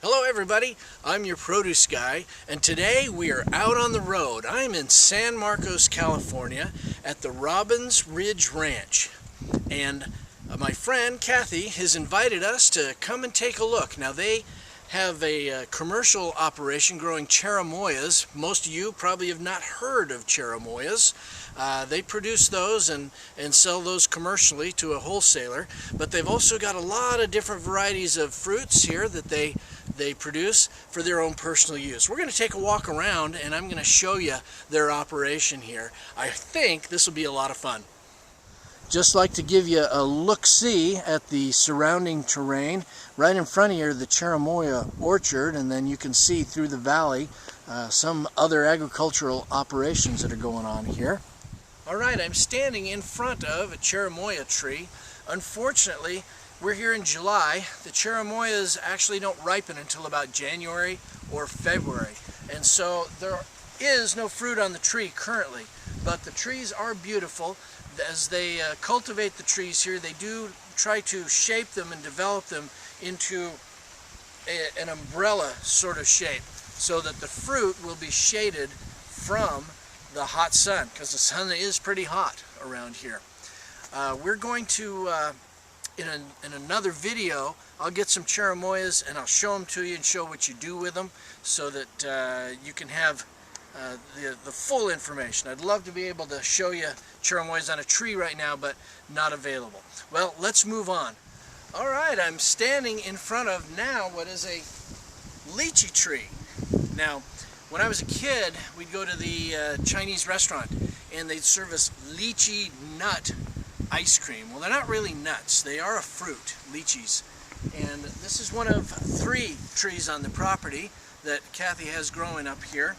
Hello everybody, I'm your produce guy, and today we are out on the road. I'm in San Marcos, California at the Robbins Ridge Ranch, and my friend Kathy has invited us to come and take a look. Now they have a commercial operation growing cherimoyas. Most of you probably have not heard of cherimoyas. They produce those and sell those commercially to a wholesaler, but they've also got a lot of different varieties of fruits here that they produce for their own personal use. We're going to take a walk around and I'm going to show you their operation here. I think this will be a lot of fun. Just like to give you a look-see at the surrounding terrain. Right in front of you are the cherimoya orchard, and then you can see through the valley some other agricultural operations that are going on here. Alright, I'm standing in front of a cherimoya tree. Unfortunately, we're here in July. The cherimoyas actually don't ripen until about January or February, and so there is no fruit on the tree currently, but the trees are beautiful. As they cultivate the trees here, they do try to shape them and develop them into an umbrella sort of shape so that the fruit will be shaded from the hot sun, because the sun is pretty hot around here. We're going to, in another video, I'll get some cherimoyas and I'll show them to you and show what you do with them so that you can have the full information. I'd love to be able to show you cherimoyas on a tree right now, but not available. Well, let's move on. Alright, I'm standing in front of now what is a lychee tree. Now, when I was a kid, we'd go to the Chinese restaurant and they'd serve us lychee nut ice cream. Well, they're not really nuts. They are a fruit, lychees. And this is one of 3 trees on the property that Kathy has growing up here.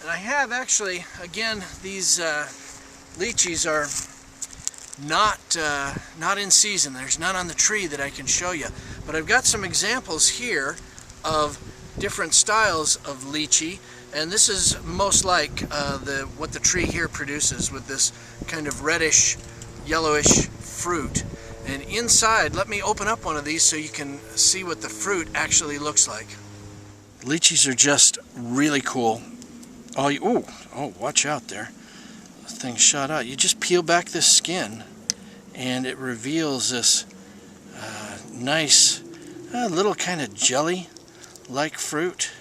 And I have actually, again, these lychees are not in season. There's none on the tree that I can show you. But I've got some examples here of different styles of lychee, and this is most like what the tree here produces, with this kind of reddish, yellowish fruit. And inside, let me open up one of these so you can see what the fruit actually looks like. Lychees are just really cool. Oh, watch out there. The thing shot out. You just peel back this skin and it reveals this nice little kind of jelly-like fruit.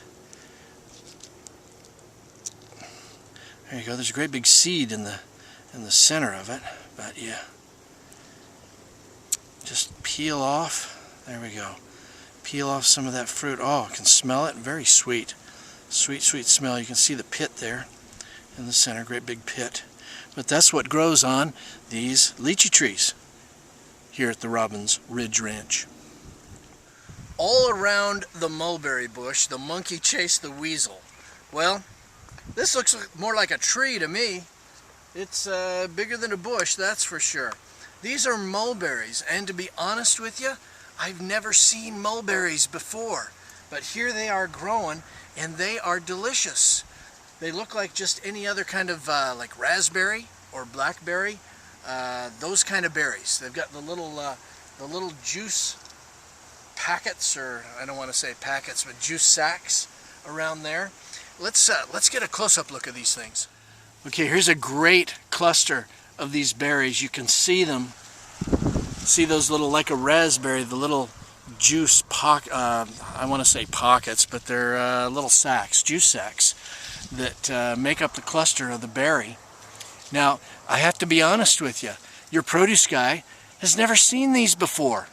There you go. There's a great big seed in the center of it. But yeah, just peel off. There we go. Peel off some of that fruit. Oh, I can smell it. Very sweet. Sweet, sweet smell. You can see the pit there in the center, great big pit. But that's what grows on these lychee trees here at the Robbins Ridge Ranch. All around the mulberry bush, the monkey chased the weasel. Well, this looks more like a tree to me. It's bigger than a bush, that's for sure. These are mulberries, and to be honest with you, I've never seen mulberries before. But here they are growing, and they are delicious. They look like just any other kind of like raspberry or blackberry, those kind of berries. They've got the little juice packets, or I don't want to say packets, but juice sacks around there. Let's get a close-up look at these things. Okay, here's a great cluster of these berries. You can see them. See those little, like a raspberry, the little juice I want to say pockets, but they're little sacks, juice sacks, that make up the cluster of the berry. Now, I have to be honest with you. Your produce guy has never seen these before.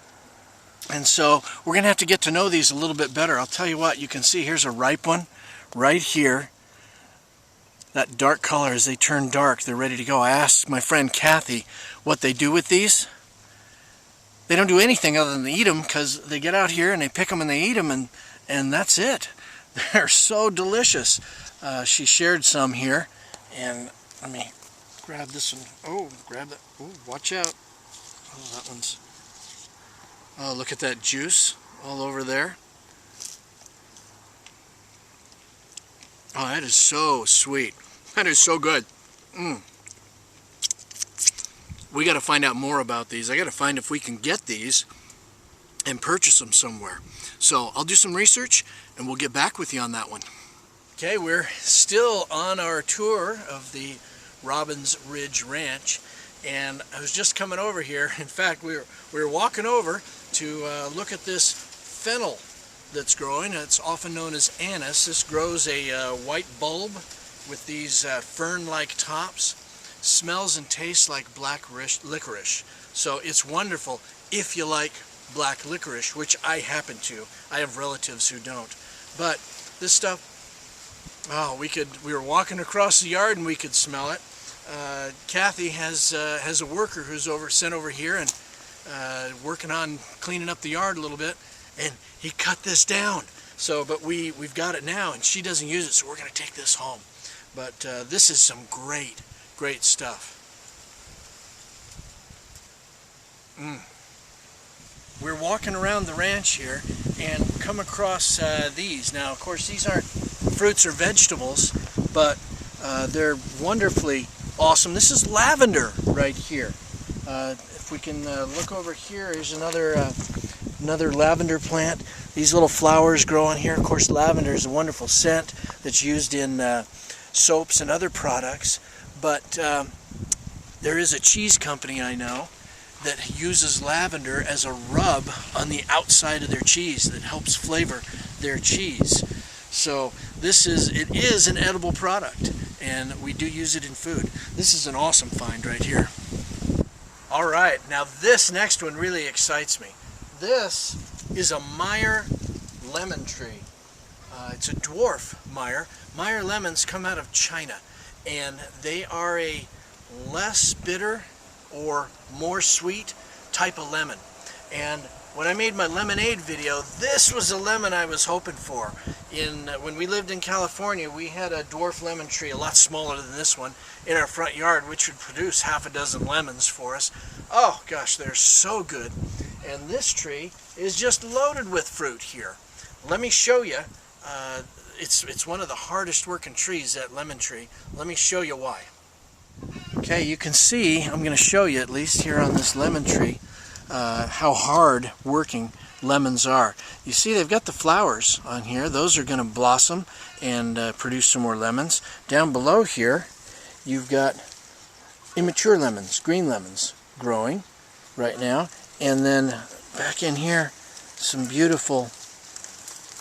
And so we're going to have to get to know these a little bit better. I'll tell you what, you can see here's a ripe one right here. That dark color, as they turn dark, they're ready to go. I asked my friend Kathy what they do with these. They don't do anything other than eat them, because they get out here and they pick them and they eat them, and that's it. They're so delicious. She shared some here, and let me grab this one. Oh, grab that. Oh, watch out. Oh, that one's... Oh, look at that juice all over there. Oh, that is so sweet. That is so good. We got to find out more about these. I got to find if we can get these and purchase them somewhere. So I'll do some research and we'll get back with you on that one. Okay, we're still on our tour of the Robbins Ridge Ranch, and I was just coming over here. In fact, we were walking over to look at this fennel that's growing. It's often known as anise. This grows a white bulb with these fern-like tops. Smells and tastes like black licorice. So it's wonderful if you like black licorice, which I happen to. I have relatives who don't. But this stuff, oh, we were walking across the yard and we could smell it. Kathy has a worker who's sent over here and working on cleaning up the yard a little bit, and he cut this down. So, but we've got it now, and she doesn't use it, so we're going to take this home. But this is some great stuff. We're walking around the ranch here and come across these. Now, of course, these aren't fruits or vegetables, but they're wonderfully awesome. This is lavender right here. If we can look over here, here's another lavender plant. These little flowers grow on here. Of course, lavender is a wonderful scent that's used in soaps and other products. But there is a cheese company I know that uses lavender as a rub on the outside of their cheese that helps flavor their cheese. So it is an edible product, and we do use it in food. This is an awesome find right here. All right, now this next one really excites me. This is a Meyer lemon tree. It's a dwarf Meyer. Meyer lemons come out of China, and they are a less bitter or more sweet type of lemon. And when I made my lemonade video, this was a lemon I was hoping for. When we lived in California, we had a dwarf lemon tree, a lot smaller than this one, in our front yard, which would produce half a dozen lemons for us. Oh gosh, they're so good. And this tree is just loaded with fruit here. Let me show you. It's one of the hardest working trees, that lemon tree. Let me show you why. Okay, you can see, I'm going to show you at least here on this lemon tree, how hard working lemons are. You see they've got the flowers on here. Those are going to blossom and produce some more lemons. Down below here, you've got immature lemons, green lemons, growing right now. And then back in here, some beautiful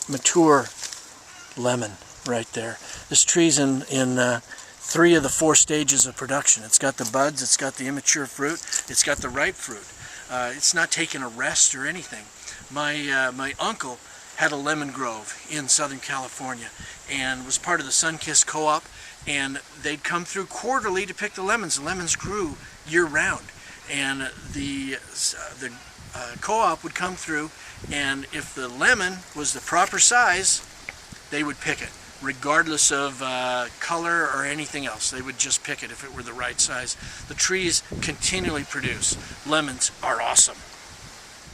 mature lemon right there. This tree's in 3 of the 4 stages of production. It's got the buds, it's got the immature fruit, it's got the ripe fruit. It's not taking a rest or anything. My uncle had a lemon grove in Southern California and was part of the Sunkist Co-op, and they'd come through quarterly to pick the lemons. The lemons grew year-round, and the co-op would come through, and if the lemon was the proper size, they would pick it, regardless of color or anything else. They would just pick it if it were the right size. The trees continually produce. Lemons are awesome.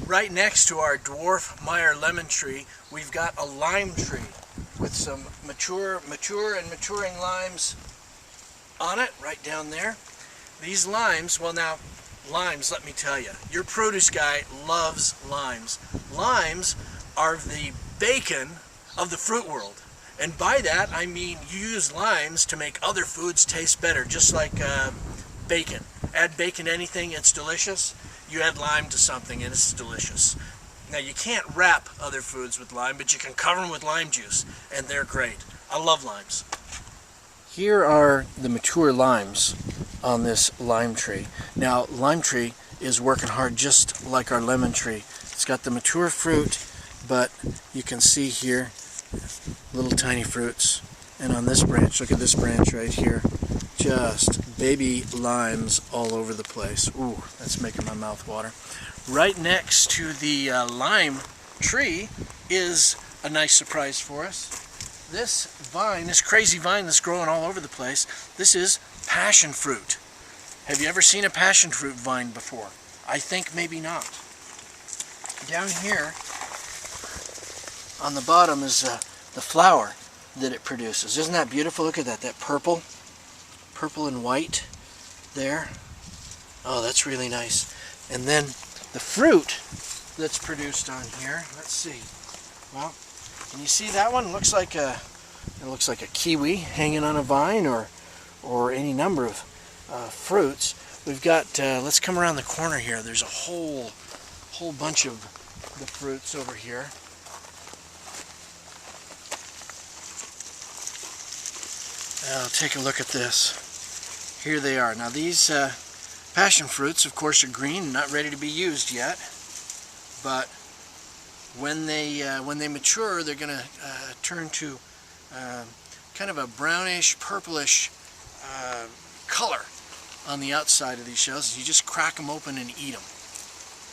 Right next to our dwarf Meyer lemon tree, we've got a lime tree with some mature and maturing limes on it, right down there. These limes, well now, limes, let me tell you, your produce guy loves limes. Limes are the bacon of the fruit world. And by that, I mean you use limes to make other foods taste better, just like bacon. Add bacon to anything, it's delicious. You add lime to something and it's delicious. Now you can't wrap other foods with lime, but you can cover them with lime juice, and they're great. I love limes. Here are the mature limes on this lime tree. Now, lime tree is working hard just like our lemon tree. It's got the mature fruit, but you can see here little tiny fruits. And on this branch, look at this branch right here, just baby limes all over the place. Ooh, that's making my mouth water. Right next to the lime tree is a nice surprise for us. This vine, this crazy vine that's growing all over the place, this is passion fruit. Have you ever seen a passion fruit vine before? I think maybe not. Down here on the bottom is the flower that it produces. Isn't that beautiful? Look at that purple and white there. Oh, that's really nice. And then the fruit that's produced on here. Let's see. Well, can you see that one? It looks like a kiwi hanging on a vine, or any number of fruits. We've got, let's come around the corner here. There's a whole bunch of the fruits over here. Take a look at this. Here they are. Now these passion fruits, of course, are green and not ready to be used yet. But when they mature, they're going to turn to kind of a brownish, purplish color on the outside of these shells. You just crack them open and eat them.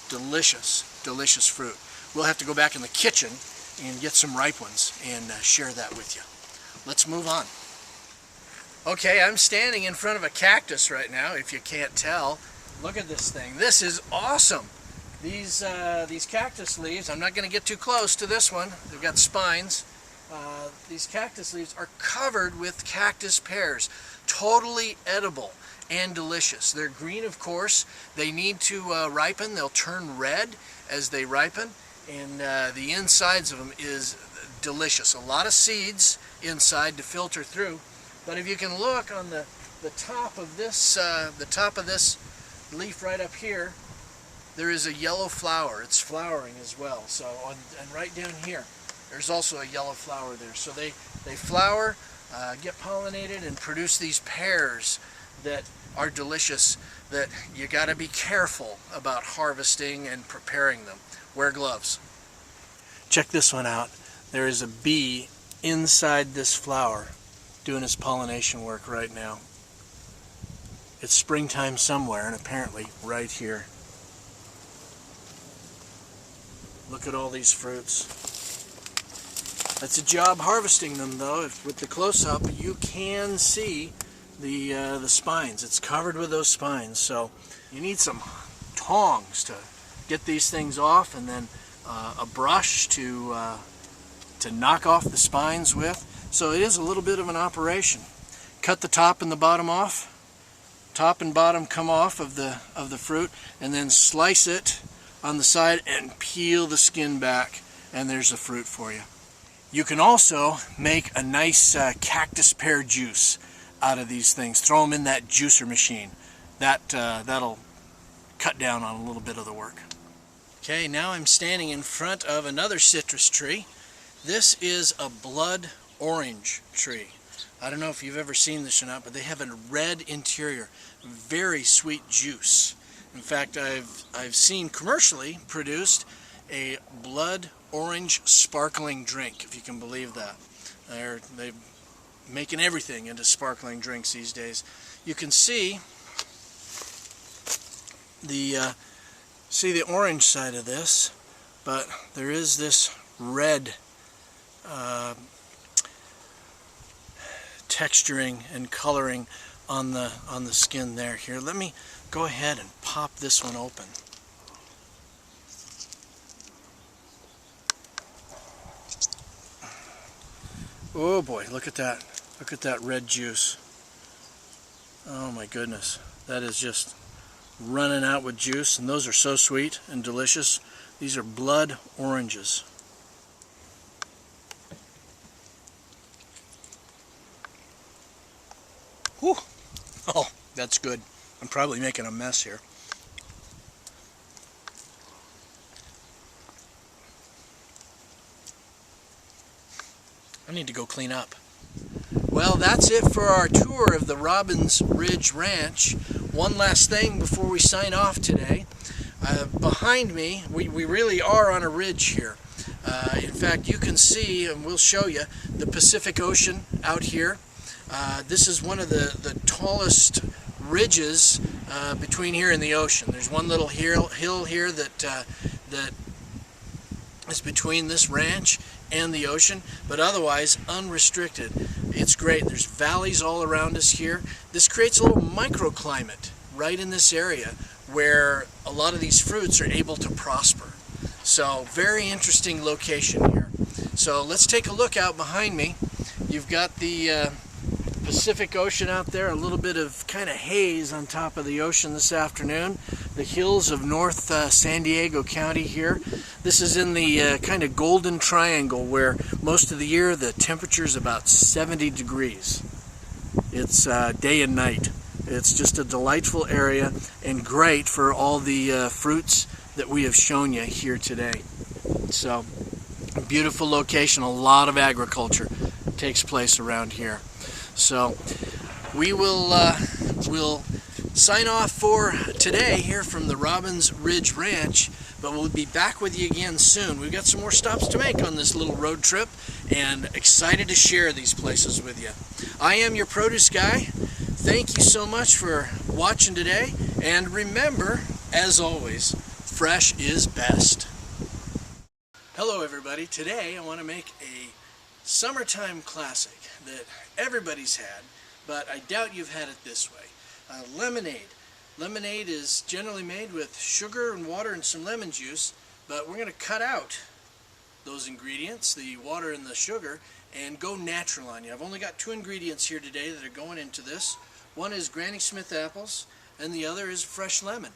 Delicious, delicious fruit. We'll have to go back in the kitchen and get some ripe ones and share that with you. Let's move on. Okay, I'm standing in front of a cactus right now, if you can't tell. Look at this thing. This is awesome. These cactus leaves, I'm not going to get too close to this one. They've got spines. These cactus leaves are covered with cactus pears. Totally edible and delicious. They're green, of course. They need to ripen. They'll turn red as they ripen. And the insides of them is delicious. A lot of seeds inside to filter through. But if you can look on the top of this leaf right up here, there is a yellow flower. It's flowering as well. So and right down here, there's also a yellow flower there. So they flower, get pollinated, and produce these pears that are delicious. That you got to be careful about harvesting and preparing them. Wear gloves. Check this one out. There is a bee inside this flower doing his pollination work right now. It's springtime somewhere, and apparently right here. Look at all these fruits. That's a job harvesting them, though. With the close-up, you can see the spines. It's covered with those spines, so you need some tongs to get these things off, and then a brush to knock off the spines with. So it is a little bit of an operation. Cut the top and the bottom off. Top and bottom come off of the fruit, and then slice it on the side and peel the skin back, and there's the fruit for you. You can also make a nice cactus pear juice out of these things. Throw them in that juicer machine. That'll cut down on a little bit of the work. Okay, now I'm standing in front of another citrus tree. This is a blood orange tree. I don't know if you've ever seen this or not, but they have a red interior. Very sweet juice. In fact, I've seen commercially produced a blood orange sparkling drink, if you can believe that. They're making everything into sparkling drinks these days. You can see the orange side of this, but there is this red texturing and coloring on the skin there. Here, let me go ahead and pop this one open. Oh boy, look at that. Look at that red juice. Oh my goodness. That is just running out with juice, and those are so sweet and delicious. These are blood oranges. Whew. Oh, that's good. I'm probably making a mess here. I need to go clean up. Well, that's it for our tour of the Robbins Ridge Ranch. One last thing before we sign off today. Behind me, we really are on a ridge here. In fact, you can see, and we'll show you, the Pacific Ocean out here. This is one of the tallest ridges between here and the ocean. There's one little hill here that is between this ranch and the ocean, but otherwise unrestricted. It's great. There's valleys all around us here. This creates a little microclimate right in this area where a lot of these fruits are able to prosper. So very interesting location here. So let's take a look out behind me. You've got the Pacific Ocean out there, a little bit of kind of haze on top of the ocean this afternoon. the hills of North San Diego County here. This is in the kind of golden triangle where most of the year the temperature is about 70 degrees. It's day and night. It's just a delightful area and great for all the fruits that we have shown you here today. So, a beautiful location, a lot of agriculture takes place around here. So, we will sign off for today here from the Robbins Ridge Ranch, but we'll be back with you again soon. We've got some more stops to make on this little road trip and excited to share these places with you. I am your produce guy. Thank you so much for watching today, and remember, as always, fresh is best. Hello everybody. Today I want to make a summertime classic that everybody's had, but I doubt you've had it this way. Lemonade. Lemonade is generally made with sugar and water and some lemon juice, but we're going to cut out those ingredients, the water and the sugar, and go natural on you. I've only got 2 ingredients here today that are going into this. One is Granny Smith apples, and the other is fresh lemon.